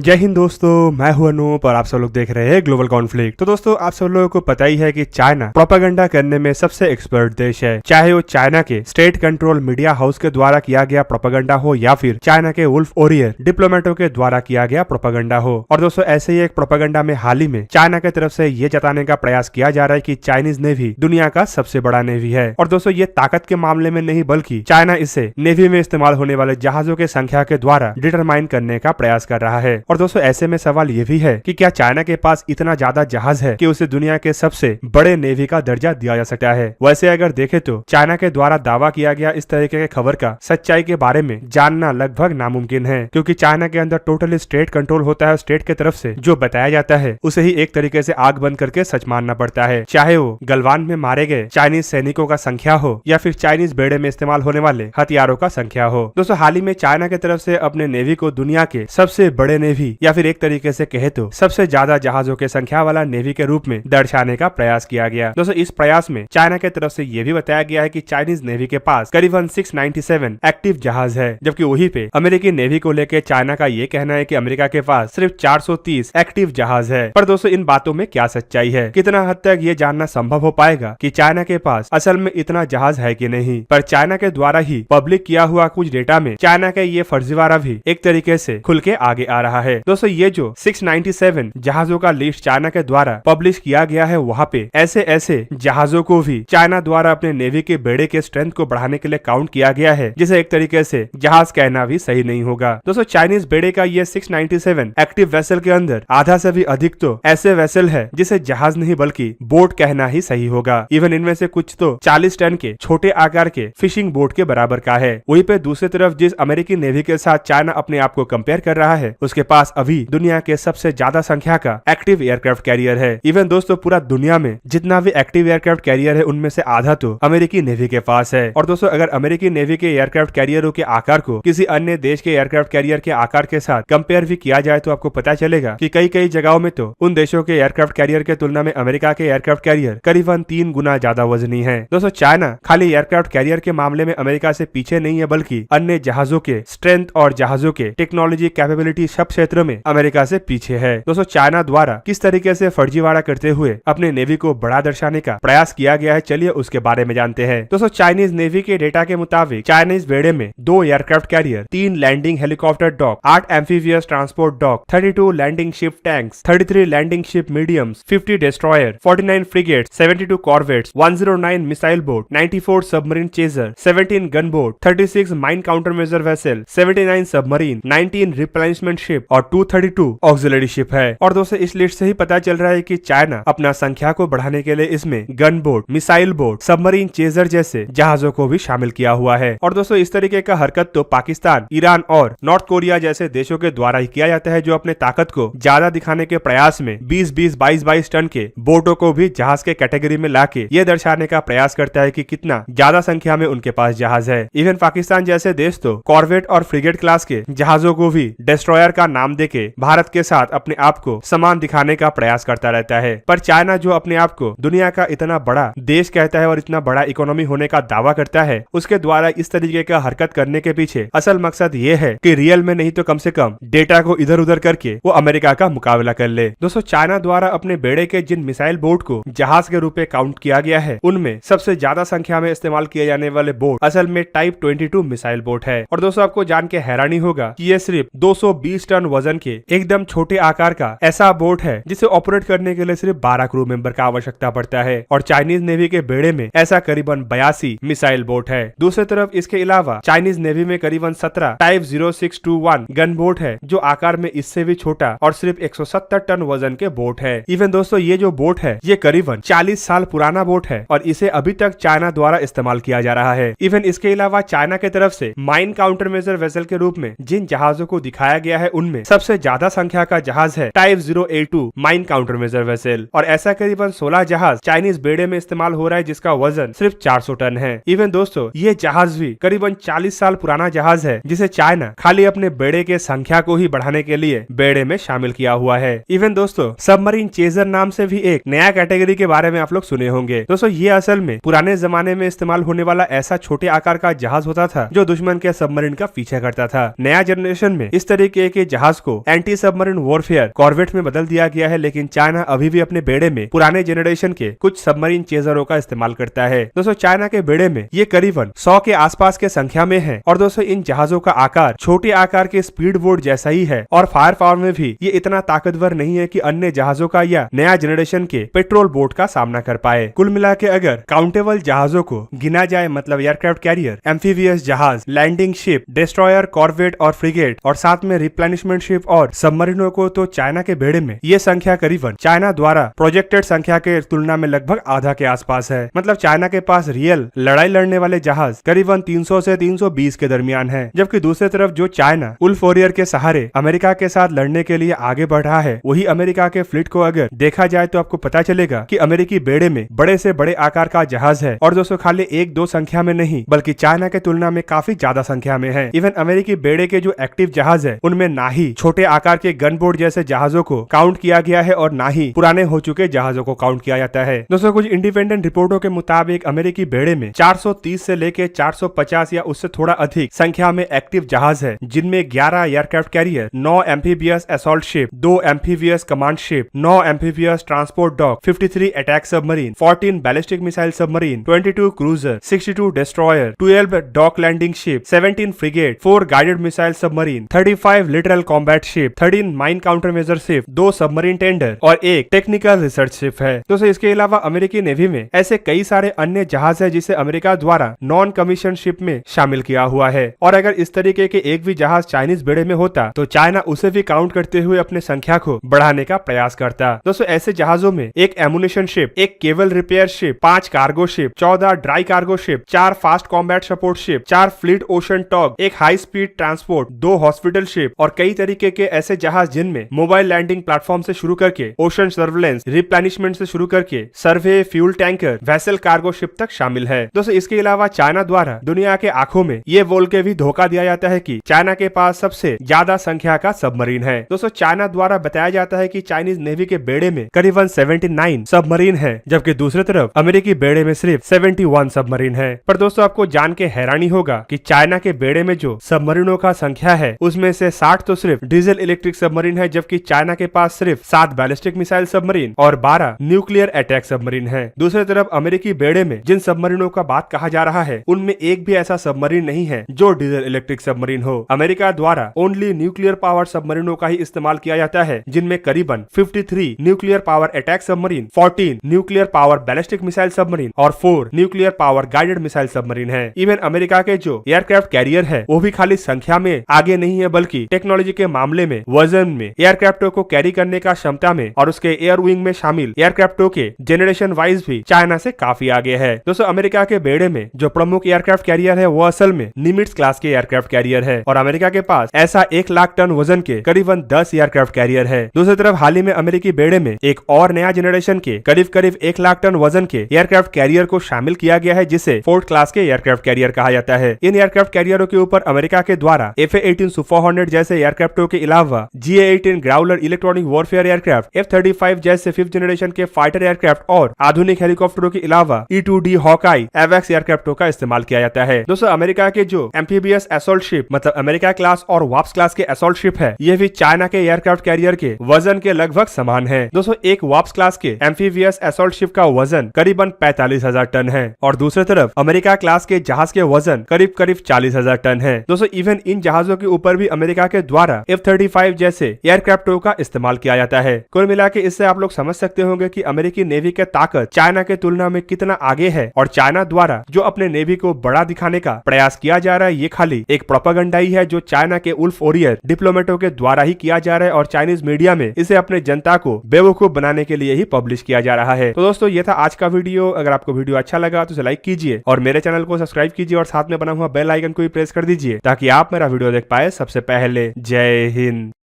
जय हिंद दोस्तों, मैं हूं अनूप और आप सब लोग देख रहे हैं ग्लोबल कॉन्फ्लिक्ट। तो दोस्तों, आप सब लोगों को पता ही है कि चाइना प्रोपेगेंडा करने में सबसे एक्सपर्ट देश है। चाहे वो चाइना के स्टेट कंट्रोल मीडिया हाउस के द्वारा किया गया प्रोपेगेंडा हो या फिर चाइना के वुल्फ ओरियर डिप्लोमेटों के द्वारा किया गया प्रोपेगेंडा हो। और दोस्तों, ऐसे ही एक प्रोपेगेंडा में हाल ही में चाइना की तरफ से ये जताने का प्रयास किया जा रहा है कि चाइनीज नेवी दुनिया का सबसे बड़ा नेवी है। और दोस्तों, ये ताकत के मामले में नहीं बल्कि चाइना इसे नेवी में इस्तेमाल होने वाले जहाजों के संख्या के द्वारा डिटरमाइन करने का प्रयास कर रहा है। और दोस्तों, ऐसे में सवाल ये भी है कि क्या चाइना के पास इतना ज्यादा जहाज है कि उसे दुनिया के सबसे बड़े नेवी का दर्जा दिया जा सकता है। वैसे अगर देखें तो चाइना के द्वारा दावा किया गया इस तरीके के खबर का सच्चाई के बारे में जानना लगभग नामुमकिन है, क्योंकि चाइना के अंदर टोटली स्टेट कंट्रोल होता है। स्टेट की तरफ से जो बताया जाता है उसे ही एक तरीके से आग बंद करके सच मानना पड़ता है, चाहे वो गलवान में मारे गए चाइनीज सैनिकों का संख्या हो या फिर चाइनीज बेड़े में इस्तेमाल होने वाले हथियारों का संख्या हो। दोस्तों, हाल ही में चाइना की तरफ से अपने नेवी को दुनिया के सबसे बड़े नेवी या फिर एक तरीके से कहे तो सबसे ज्यादा जहाजों के संख्या वाला नेवी के रूप में दर्शाने का प्रयास किया गया। दोस्तों, इस प्रयास में चाइना की तरफ से यह भी बताया गया है कि चाइनीज नेवी के पास करीबन 697 एक्टिव जहाज है, जबकि वहीं पे अमेरिकी नेवी को लेकर चाइना का ये कहना है कि अमेरिका के पास सिर्फ 430 एक्टिव जहाज है। पर दोस्तों, इन बातों में क्या सच्चाई है, कितना हद तक ये जानना संभव हो पाएगा कि चाइना के पास असल में इतना जहाज है कि नहीं। पर चाइना के द्वारा ही पब्लिक किया हुआ कुछ डेटा में चाइना का ये फर्जीवाड़ा भी एक तरीके से खुल के आगे आ रहा है। दोस्तों, ये जो 697 जहाजों का लिस्ट चाइना के द्वारा पब्लिश किया गया है, वहाँ पे ऐसे ऐसे जहाजों को भी चाइना द्वारा अपने नेवी के बेड़े के स्ट्रेंथ को बढ़ाने के लिए काउंट किया गया है, जिसे एक तरीके से जहाज कहना भी सही नहीं होगा। दोस्तों, चाइनीज बेड़े का ये 697 एक्टिव वेसल के अंदर आधा से भी अधिक तो ऐसे वेसल है जिसे जहाज नहीं बल्कि बोट कहना ही सही होगा। इवन इनमें से कुछ तो 40 टन के छोटे आकार के फिशिंग बोट के बराबर का है। वहीं पे दूसरी तरफ जिस अमेरिकी नेवी के साथ चाइना अपने आप को कंपेयर कर रहा है, उसके पास अभी दुनिया के सबसे ज्यादा संख्या का एक्टिव एयरक्राफ्ट कैरियर है। इवन दोस्तों, पूरा दुनिया में जितना भी एक्टिव एयरक्राफ्ट कैरियर है उनमें से आधा तो अमेरिकी नेवी के पास है। और दोस्तों, अगर अमेरिकी नेवी के एयरक्राफ्ट कैरियरों के आकार को किसी अन्य देश के एयरक्राफ्ट कैरियर के आकार के साथ कंपेयर भी किया जाए तो आपको पता चलेगा कि कई कई जगहों में तो उन देशों के एयरक्राफ्ट कैरियर के तुलना में अमेरिका के एयरक्राफ्ट कैरियर करीबन 3 गुना ज्यादा वजनी है। दोस्तों, चाइना खाली एयरक्राफ्ट कैरियर के मामले में अमेरिका से पीछे नहीं है, बल्कि अन्य जहाजों के स्ट्रेंथ और जहाजों के टेक्नोलॉजी कैपेबिलिटी सब क्षेत्रों में अमेरिका से पीछे है। दोस्तों, चाइना द्वारा किस तरीके से फर्जीवाड़ा करते हुए अपने नेवी को बड़ा दर्शाने का प्रयास किया गया है, चलिए उसके बारे में जानते हैं। दोस्तों, चाइनीज नेवी के डेटा के मुताबिक चाइनीज बेड़े में 2 aircraft carrier, 3 landing helicopter dock, 8 amphibious transport dock, 32 landing ship tanks, 33 landing ship mediums, 50 destroyer, 49 frigates, 72 corvettes, 109 missile boat, 94 submarine chaser, 17 gun boat, 36 mine counter measure vessel, 79 submarine, 19 replenishment ship और 232 auxiliary ship है। और दोस्तों, इस list से ही पता चल रहा है कि चाइना अपना संख्या को बढ़ाने के लिए इसमें gun boat, missile boat, submarine chaser जैसे जहाजों को भी शामिल किया हुआ है। और दोस्तों, इस तरीके का हरकत तो पाकिस्तान, ईरान और नॉर्थ कोरिया जैसे देशों के द्वारा ही किया जाता है, जो अपने ताकत को ज्यादा दिखाने के प्रयास में 20-20, 22-22 टन के बोटों को भी जहाज के कैटेगरी में लाके ये दर्शाने का प्रयास करता है कि कितना ज्यादा संख्या में उनके पास जहाज है। इवन पाकिस्तान जैसे देश तो कॉर्वेट और फ्रिगेट क्लास के जहाजों को भी डिस्ट्रॉयर का नाम देके भारत के साथ अपने आप को समान दिखाने का प्रयास करता रहता है। पर चाइना जो अपने आप को दुनिया का इतना बड़ा देश कहता है और इतना बड़ा इकोनॉमी होने का दावा करता है, उसके द्वारा इस तरीके का हरकत करने के पीछे असल मकसद ये है कि रियल में नहीं तो कम से कम डेटा को इधर उधर करके वो अमेरिका का मुकाबला कर ले। दोस्तों, चाइना द्वारा अपने बेड़े के जिन मिसाइल बोट को जहाज के रूप में काउंट किया गया है, उनमें सबसे ज्यादा संख्या में इस्तेमाल किए जाने वाले बोट असल में टाइप 22 मिसाइल बोट है। और दोस्तों, आपको जान के हैरानी होगा कि ये सिर्फ 220 टन वजन के एकदम छोटे आकार का ऐसा बोट है जिसे ऑपरेट करने के लिए सिर्फ 12 क्रू मेंबर का आवश्यकता पड़ता है। और चाइनीज नेवी के बेड़े में ऐसा करीबन 82 मिसाइल बोट है। दूसरी तरफ इसके अलावा चाइनीज नेवी में करीबन 17 टाइप 0621 गन बोट है, जो आकार में इससे भी छोटा और सिर्फ 170 टन वजन के बोट है। इवन दोस्तों, ये जो बोट है ये करीबन 40 साल पुराना बोट है और इसे अभी तक चाइना द्वारा इस्तेमाल किया जा रहा है। इवन इसके अलावा चाइना की तरफ से माइन काउंटर मेजर वेसल के रूप में जिन जहाजों को दिखाया गया है, उनमें सबसे ज्यादा संख्या का जहाज है type 082 mine counter measure vessel. और ऐसा करीबन 16 जहाज चाइनीज बेड़े में इस्तेमाल हो रहा है, जिसका वजन सिर्फ 400 टन है। इवन दोस्तों, ये जहाज भी करीबन 40 साल पुराना जहाज है, जिसे चाइना खाली अपने बेड़े के संख्या को ही बढ़ाने के लिए बेड़े में शामिल किया हुआ है। इवन दोस्तों, सबमरीन चेजर नाम से भी एक नया कैटेगरी के बारे में आप लोग सुने होंगे। दोस्तों, ये असल में पुराने जमाने में इस्तेमाल होने वाला ऐसा छोटे आकार का जहाज होता था जो दुश्मन के सबमरीन का पीछा करता था। नया जनरेशन में इस तरीके के जहाज जहाज को एंटी सबमरीन वॉरफेयर कॉर्वेट में बदल दिया गया है, लेकिन चाइना अभी भी अपने बेड़े में पुराने जेनरेशन के कुछ सबमरीन चेजरों का इस्तेमाल करता है। दोस्तों चाइना के बेड़े में ये करीबन 100 के आसपास के संख्या में है और दोस्तों इन जहाजों का आकार छोटे आकार के स्पीड बोट जैसा ही है और फायर पावर में भी ये इतना ताकतवर नहीं है कि अन्य जहाजों का या नया जनरेशन के पेट्रोल बोट का सामना कर पाए। कुल मिला के अगर काउंटेबल जहाजों को गिना जाए, मतलब एयरक्राफ्ट कैरियर, एम्फीबियस जहाज, लैंडिंग शिप, डिस्ट्रॉयर, कॉर्वेट और फ्रिगेट और साथ में रिप्लेनिशमेंट शिप और सबमरीनों को, तो चाइना के बेड़े में ये संख्या करीबन चाइना द्वारा प्रोजेक्टेड संख्या के तुलना में लगभग आधा के आसपास है। मतलब चाइना के पास रियल लड़ाई लड़ने वाले जहाज करीबन 300 से 320 के दरमियान है, जबकि दूसरी तरफ जो चाइना वुल्फ वॉरियर के सहारे अमेरिका के साथ लड़ने के लिए आगे बढ़ रहा है, वही अमेरिका के फ्लीट को अगर देखा जाए तो आपको पता चलेगा कि अमेरिकी बेड़े में बड़े से बड़े आकार का जहाज है और दोस्तों खाली 1-2 संख्या में नहीं बल्कि चाइना के तुलना में काफी ज्यादा संख्या में है। इवन अमेरिकी बेड़े के जो एक्टिव जहाज है उनमें ना ही छोटे आकार के गन बोट जैसे जहाजों को काउंट किया गया है और ना ही पुराने हो चुके जहाजों को काउंट किया जाता है। दोस्तों कुछ इंडिपेंडेंट रिपोर्टों के मुताबिक अमेरिकी बेड़े में 430 से लेके 450 या उससे थोड़ा अधिक संख्या में एक्टिव जहाज है, जिनमें 11 aircraft carrier, 9 amphibious assault ship, 2 amphibious command ship, 9 amphibious transport dock, 53 attack submarine, 14 ballistic missile submarine, 22 cruiser, 62 destroyer, 12 dock landing ship, 17 frigate, 4 guided missile submarine, 35 littoral combat ship, 13 mine counter measure ship, 2 submarine tender और 1 technical research ship है। दोस्तों इसके अलावा अमेरिकी navy में ऐसे कई सारे अन्य जहाज है जिसे अमेरिका द्वारा नॉन कमीशन शिप में शामिल किया हुआ है और अगर इस तरीके के एक भी जहाज चाइनीज बेड़े में होता तो चाइना उसे भी काउंट करते हुए अपने संख्या को बढ़ाने का प्रयास करता। दोस्तों ऐसे जहाजों में 1 ammunition ship, 1 cable repair ship, 5 cargo ship, 14 dry cargo ship, 4 fast combat support ship, 4 fleet ocean tug, 1 high speed transport, 2 hospital ship और कई तरीके के ऐसे जहाज जिनमें मोबाइल लैंडिंग प्लेटफॉर्म से शुरू करके ओशन सर्वेलेंस, रिप्लेनिशमेंट से शुरू करके survey, fuel tanker, vessel cargo ship तक शामिल है। दोस्तों इसके अलावा चाइना द्वारा दुनिया के आंखों में ये बोल के भी धोखा दिया जाता है कि चाइना के पास सबसे ज्यादा संख्या का सबमरीन है। दोस्तों चाइना द्वारा बताया जाता है कि चाइनीज नेवी के बेड़े में करीबन 79 सबमरीन है, जबकि दूसरी तरफ अमेरिकी बेड़े में सिर्फ 71 सबमरीन है। पर दोस्तों आपको जान के हैरानी होगा कि चाइना के बेड़े में जो सबमरीनों का संख्या है उसमें से 60 तो सिर्फ डीजल इलेक्ट्रिक सबमरीन है, जबकि चाइना के पास सिर्फ 7 बैलिस्टिक मिसाइल सबमरीन और 12 न्यूक्लियर अटैक सबमरीन है। दूसरी तरफ अमेरिकी बेड़े में जिन सबमरीनों का बात कहा जा रहा है उनमें एक भी ऐसा सबमरीन नहीं है जो डीजल इलेक्ट्रिक सबमरीन हो। अमेरिका द्वारा ओनली न्यूक्लियर पावर सबमरीनों का ही इस्तेमाल किया जाता है, जिनमें करीबन 53 nuclear power attack submarine, 14 nuclear power ballistic missile submarine और 4 nuclear power guided missile submarine है। इवन अमेरिका के जो एयरक्राफ्ट कैरियर है वो भी खाली संख्या में आगे नहीं है बल्कि टेक्नोलॉजी के मामले में, वजन में, एयरक्राफ्टों को कैरी करने का क्षमता में और उसके एयर विंग में शामिल एयरक्राफ्टों के जनरेशन वाइज भी चाइना से काफी आगे है। दोस्तों अमेरिका के बेड़े में जो प्रमुख एयरक्राफ्ट कैरियर है वो असल में निमिट्ज क्लास के एयरक्राफ्ट कैरियर है और अमेरिका के पास ऐसा 1 लाख टन वजन के करीबन 10 एयरक्राफ्ट कैरियर है। दूसरी तरफ हाल ही में अमेरिकी बेड़े में एक और नया जनरेशन के करीब 1 लाख टन वजन के एयरक्राफ्ट कैरियर को शामिल किया गया है, जिसे फोर्थ क्लास के एयरक्राफ्ट कैरियर कहा जाता है। इन एयरक्राफ्ट कैरियरों के ऊपर अमेरिका के द्वारा F-18 सुपर जैसे एयरक्राफ्टों के अलावा GA-18 Growler electronic warfare aircraft, F-35 जैसे 5th जनरेशन के फाइटर एयरक्राफ्ट और आधुनिक हेलीकॉप्टरों के अलावा E-2D हॉकाई एवैक्स एयरक्राफ्टों का इस्तेमाल किया जाता है। दोस्तों अमेरिका के जो एम्फीबियस असॉल्ट शिप मतलब अमेरिका क्लास और वाप्स क्लास के असॉल्ट शिप है, ये भी चाइना के एयरक्राफ्ट कैरियर के वजन के लगभग समान है। दोस्तों एक वाप्स क्लास के एम्फीबियस असॉल्ट शिप का वजन करीबन 45,000 टन है और दूसरी तरफ अमेरिका क्लास के जहाज के वजन करीब 40,000 टन है। दोस्तों इवन इन जहाजों के ऊपर भी अमेरिका के द्वारा F-35 जैसे एयरक्राफ्टों का इस्तेमाल किया जाता है। कुल मिला के इससे आप लोग समझ सकते होंगे कि अमेरिकी नेवी के ताकत चाइना के तुलना में कितना आगे है और चाइना द्वारा जो अपने नेवी को बड़ा दिखाने का प्रयास किया जा रहा है ये खाली एक प्रोपेगेंडा ही है जो चाइना के वुल्फ वॉरियर डिप्लोमेटों के द्वारा ही किया जा रहा है और चाइनीज मीडिया में इसे अपने जनता को बेवकूफ बनाने के लिए ही पब्लिश किया जा रहा है। तो दोस्तों ये था आज का वीडियो। अगर आपको वीडियो अच्छा लगा तो इसे लाइक कीजिए और मेरे चैनल को सब्सक्राइब कीजिए और साथ में बना हुआ बेल आइकन को भी प्रेस कर दीजिए ताकि आप मेरा वीडियो देख पाए सबसे पहले। जय हिंद।